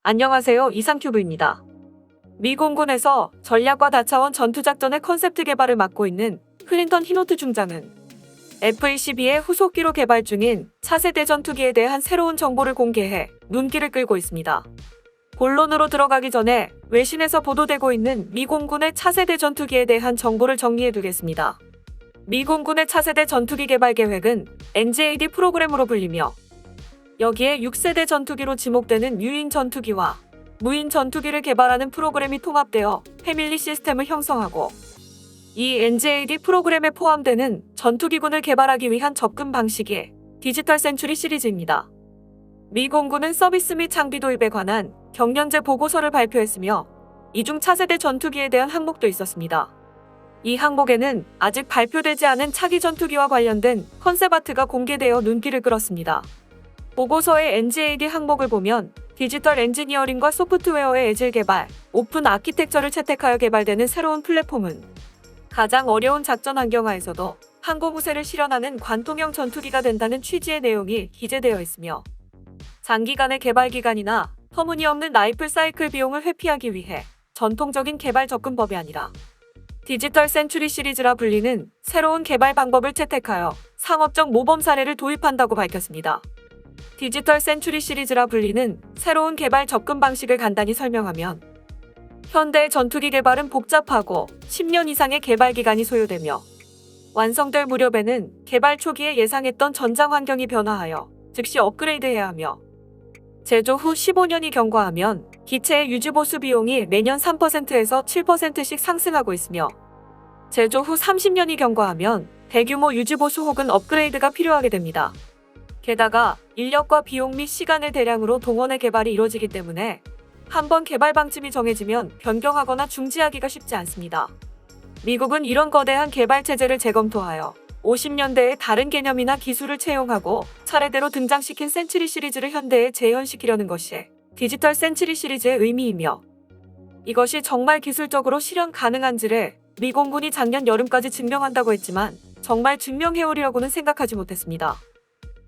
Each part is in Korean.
안녕하세요. 이상큐브입니다. 미 공군에서 전략과 다차원 전투작전의 컨셉트 개발을 맡고 있는 클린턴 히노트 중장은 F-22의 후속기로 개발 중인 차세대 전투기에 대한 새로운 정보를 공개해 눈길을 끌고 있습니다. 본론으로 들어가기 전에 외신에서 보도되고 있는 미 공군의 차세대 전투기에 대한 정보를 정리해두겠습니다. 미 공군의 차세대 전투기 개발 계획은 NGAD 프로그램으로 불리며 여기에 6세대 전투기로 지목되는 유인 전투기와 무인 전투기를 개발하는 프로그램이 통합되어 패밀리 시스템을 형성하고 이 NGAD 프로그램에 포함되는 전투기군을 개발하기 위한 접근 방식이 디지털 센츄리 시리즈입니다. 미 공군은 서비스 및 장비 도입에 관한 경년제 보고서를 발표했으며 이중 차세대 전투기에 대한 항목도 있었습니다. 이 항목에는 아직 발표되지 않은 차기 전투기와 관련된 컨셉 아트가 공개되어 눈길을 끌었습니다. 보고서의 NGAD 항목을 보면 디지털 엔지니어링과 소프트웨어의 애질 개발, 오픈 아키텍처를 채택하여 개발되는 새로운 플랫폼은 가장 어려운 작전 환경하에서도 항공우세를 실현하는 관통형 전투기가 된다는 취지의 내용이 기재되어 있으며 장기간의 개발 기간이나 터무니없는 라이프 사이클 비용을 회피하기 위해 전통적인 개발 접근법이 아니라 디지털 센츄리 시리즈라 불리는 새로운 개발 방법을 채택하여 상업적 모범 사례를 도입한다고 밝혔습니다. 디지털 센츄리 시리즈라 불리는 새로운 개발 접근 방식을 간단히 설명하면 현대의 전투기 개발은 복잡하고 10년 이상의 개발 기간이 소요되며 완성될 무렵에는 개발 초기에 예상했던 전장 환경이 변화하여 즉시 업그레이드해야 하며 제조 후 15년이 경과하면 기체의 유지보수 비용이 매년 3%에서 7%씩 상승하고 있으며 제조 후 30년이 경과하면 대규모 유지보수 혹은 업그레이드가 필요하게 됩니다. 게다가 인력과 비용 및 시간을 대량으로 동원해 개발이 이루어지기 때문에 한번 개발 방침이 정해지면 변경하거나 중지하기가 쉽지 않습니다. 미국은 이런 거대한 개발 체제를 재검토하여 50년대의 다른 개념이나 기술을 채용하고 차례대로 등장시킨 센츄리 시리즈를 현대에 재현시키려는 것이 디지털 센츄리 시리즈의 의미이며 이것이 정말 기술적으로 실현 가능한지를 미 공군이 작년 여름까지 증명한다고 했지만 정말 증명해오리라고는 생각하지 못했습니다.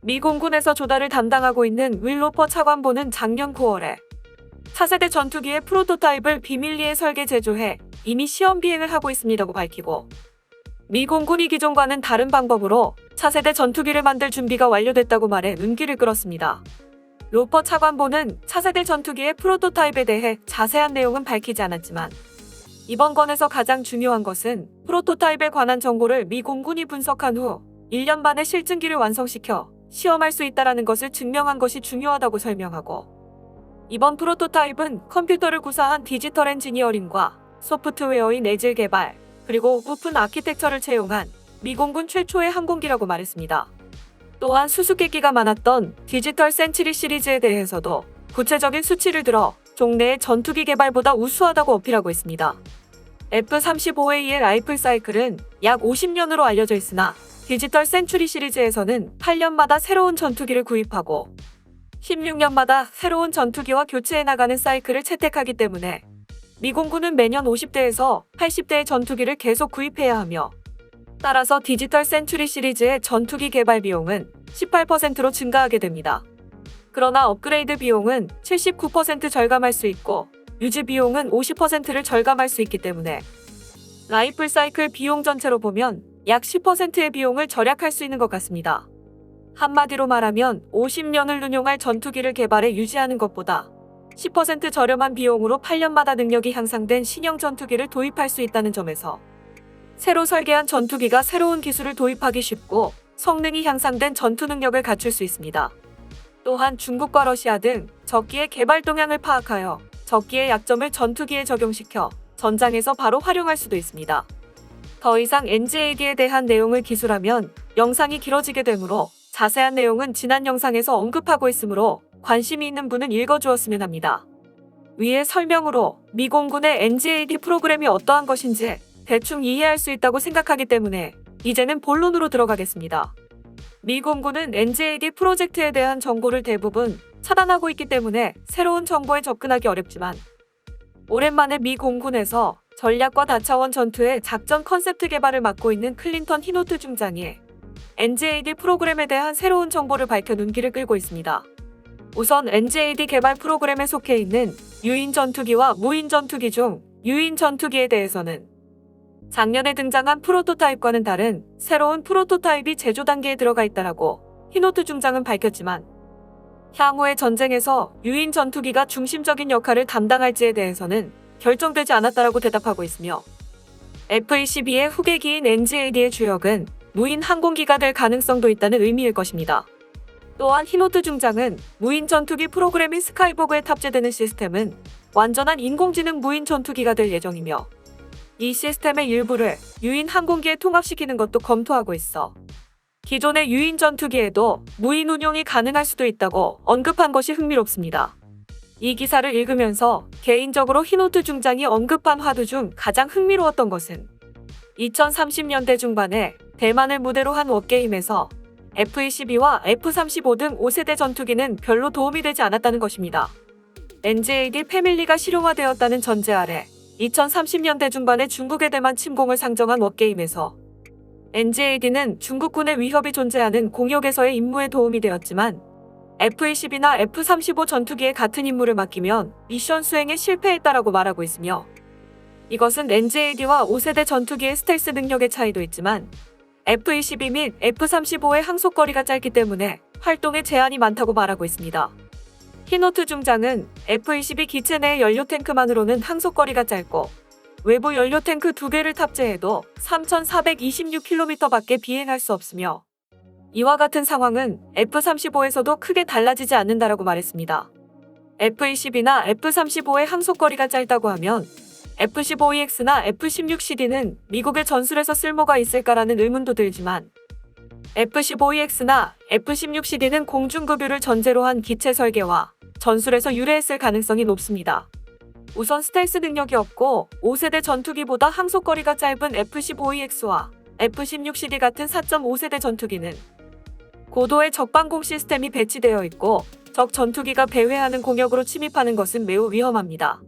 미 공군에서 조달을 담당하고 있는 윌 로퍼 차관보는 작년 9월에 차세대 전투기의 프로토타입을 비밀리에 설계 제조해 이미 시험 비행을 하고 있습니다고 밝히고 미 공군이 기존과는 다른 방법으로 차세대 전투기를 만들 준비가 완료됐다고 말해 눈길을 끌었습니다. 로퍼 차관보는 차세대 전투기의 프로토타입에 대해 자세한 내용은 밝히지 않았지만 이번 건에서 가장 중요한 것은 프로토타입에 관한 정보를 미 공군이 분석한 후 1년 만에 실증기를 완성시켜 시험할 수 있다는 것을 증명한 것이 중요하다고 설명하고 이번 프로토타입은 컴퓨터를 구사한 디지털 엔지니어링과 소프트웨어인 애질 개발 그리고 오픈 아키텍처를 채용한 미 공군 최초의 항공기라고 말했습니다. 또한 수수께끼가 많았던 디지털 센츄리 시리즈에 대해서도 구체적인 수치를 들어 종래의 전투기 개발보다 우수하다고 어필하고 있습니다. F-35A의 라이플 사이클은 약 50년으로 알려져 있으나 디지털 센츄리 시리즈에서는 8년마다 새로운 전투기를 구입하고 16년마다 새로운 전투기와 교체해 나가는 사이클을 채택하기 때문에 미 공군은 매년 50대에서 80대의 전투기를 계속 구입해야 하며 따라서 디지털 센츄리 시리즈의 전투기 개발 비용은 18%로 증가하게 됩니다. 그러나 업그레이드 비용은 79% 절감할 수 있고 유지 비용은 50%를 절감할 수 있기 때문에 라이플 사이클 비용 전체로 보면 약 10%의 비용을 절약할 수 있는 것 같습니다. 한마디로 말하면 50년을 운용할 전투기를 개발해 유지하는 것보다 10% 저렴한 비용으로 8년마다 능력이 향상된 신형 전투기를 도입할 수 있다는 점에서 새로 설계한 전투기가 새로운 기술을 도입하기 쉽고 성능이 향상된 전투 능력을 갖출 수 있습니다. 또한 중국과 러시아 등 적기의 개발 동향을 파악하여 적기의 약점을 전투기에 적용시켜 전장에서 바로 활용할 수도 있습니다. 더 이상 NGAD에 대한 내용을 기술하면 영상이 길어지게 되므로 자세한 내용은 지난 영상에서 언급하고 있으므로 관심이 있는 분은 읽어주었으면 합니다. 위의 설명으로 미 공군의 NGAD 프로그램이 어떠한 것인지 대충 이해할 수 있다고 생각하기 때문에 이제는 본론으로 들어가겠습니다. 미 공군은 NGAD 프로젝트에 대한 정보를 대부분 차단하고 있기 때문에 새로운 정보에 접근하기 어렵지만 오랜만에 미 공군에서 전략과 다차원 전투의 작전 컨셉트 개발을 맡고 있는 클린턴 히노트 중장이 NGAD 프로그램에 대한 새로운 정보를 밝혀 눈길을 끌고 있습니다. 우선 NGAD 개발 프로그램에 속해 있는 유인 전투기와 무인 전투기 중 유인 전투기에 대해서는 작년에 등장한 프로토타입과는 다른 새로운 프로토타입이 제조 단계에 들어가 있다라고 히노트 중장은 밝혔지만 향후의 전쟁에서 유인 전투기가 중심적인 역할을 담당할지에 대해서는 결정되지 않았다라고 대답하고 있으며 F-22의 후계기인 NGAD의 주력은 무인 항공기가 될 가능성도 있다는 의미일 것입니다. 또한 히노트 중장은 무인 전투기 프로그램인 스카이보그에 탑재되는 시스템은 완전한 인공지능 무인 전투기가 될 예정이며 이 시스템의 일부를 유인 항공기에 통합시키는 것도 검토하고 있어 기존의 유인 전투기에도 무인 운용이 가능할 수도 있다고 언급한 것이 흥미롭습니다. 이 기사를 읽으면서 개인적으로 히노트 중장이 언급한 화두 중 가장 흥미로웠던 것은 2030년대 중반에 대만을 무대로 한 워게임에서 F-22와 F-35 등 5세대 전투기는 별로 도움이 되지 않았다는 것입니다. NGAD 패밀리가 실용화되었다는 전제 아래 2030년대 중반에 중국의 대만 침공을 상정한 워게임에서 NGAD는 중국군의 위협이 존재하는 공역에서의 임무에 도움이 되었지만 F-22나 F-35 전투기에 같은 임무를 맡기면 미션 수행에 실패했다라고 말하고 있으며 이것은 NGAD와 5세대 전투기의 스텔스 능력의 차이도 있지만 F-22 및 F-35의 항속거리가 짧기 때문에 활동에 제한이 많다고 말하고 있습니다. 히노트 중장은 F-22 기체 내 연료 탱크만으로는 항속거리가 짧고 외부 연료 탱크 2개를 탑재해도 3,426km밖에 비행할 수 없으며 이와 같은 상황은 F-35에서도 크게 달라지지 않는다라고 말했습니다. F-22나 F-35의 항속거리가 짧다고 하면 F-15EX나 F-16CD는 미국의 전술에서 쓸모가 있을까라는 의문도 들지만 F-15EX나 F-16CD는 공중급유를 전제로 한 기체 설계와 전술에서 유래했을 가능성이 높습니다. 우선 스텔스 능력이 없고 5세대 전투기보다 항속거리가 짧은 F-15EX와 F-16CD 같은 4.5세대 전투기는 고도의 적방공 시스템이 배치되어 있고 적 전투기가 배회하는 공역으로 침입하는 것은 매우 위험합니다.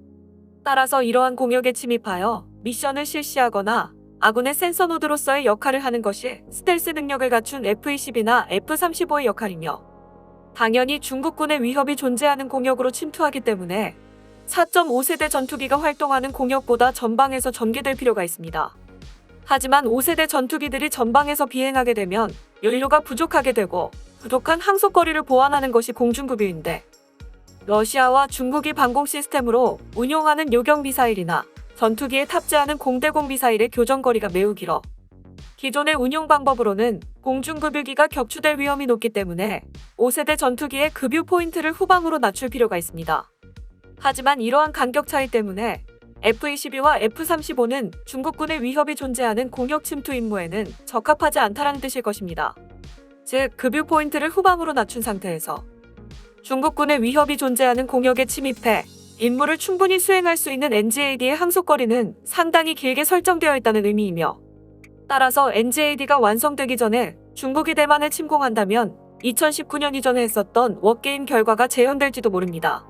따라서 이러한 공역에 침입하여 미션을 실시하거나 아군의 센서 노드로서의 역할을 하는 것이 스텔스 능력을 갖춘 F-22나 F-35의 역할이며 당연히 중국군의 위협이 존재하는 공역으로 침투하기 때문에 4.5세대 전투기가 활동하는 공역보다 전방에서 전개될 필요가 있습니다. 하지만 5세대 전투기들이 전방에서 비행하게 되면 연료가 부족하게 되고 부족한 항속거리를 보완하는 것이 공중급유인데 러시아와 중국이 방공 시스템으로 운용하는 요격 미사일이나 전투기에 탑재하는 공대공 미사일의 교전거리가 매우 길어 기존의 운용 방법으로는 공중급유기가 격추될 위험이 높기 때문에 5세대 전투기의 급유 포인트를 후방으로 낮출 필요가 있습니다. 하지만 이러한 간격 차이 때문에 F-22와 F-35는 중국군의 위협이 존재하는 공역 침투 임무에는 적합하지 않다라는 뜻일 것입니다. 즉, 급유 포인트를 후방으로 낮춘 상태에서 중국군의 위협이 존재하는 공역에 침입해 임무를 충분히 수행할 수 있는 NGAD의 항속거리는 상당히 길게 설정되어 있다는 의미이며 따라서 NGAD가 완성되기 전에 중국이 대만을 침공한다면 2019년 이전에 했었던 워게임 결과가 재현될지도 모릅니다.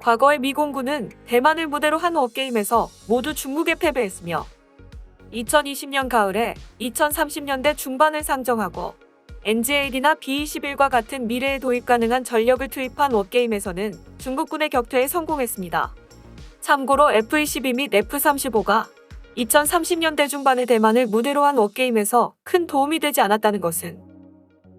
과거의 미 공군은 대만을 무대로 한 워게임에서 모두 중국에 패배했으며 2020년 가을에 2030년대 중반을 상정하고 NGAD나 B-21과 같은 미래에 도입 가능한 전력을 투입한 워게임에서는 중국군의 격퇴에 성공했습니다. 참고로 F-22 및 F-35가 2030년대 중반의 대만을 무대로 한 워게임에서 큰 도움이 되지 않았다는 것은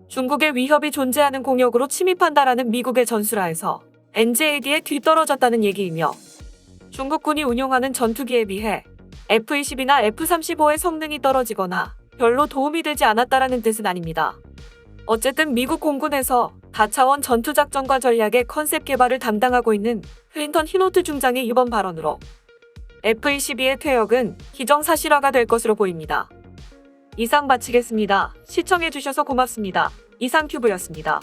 중국의 위협이 존재하는 공역으로 침입한다라는 미국의 전술하에서 NGAD에 뒤떨어졌다는 얘기이며 중국군이 운용하는 전투기에 비해 F-22나 F-35의 성능이 떨어지거나 별로 도움이 되지 않았다라는 뜻은 아닙니다. 어쨌든 미국 공군에서 다차원 전투작전과 전략의 컨셉 개발을 담당하고 있는 클린턴 히노트 중장의 이번 발언으로 F-22의 퇴역은 기정사실화가 될 것으로 보입니다. 이상 마치겠습니다. 시청해주셔서 고맙습니다. 이상튜브였습니다.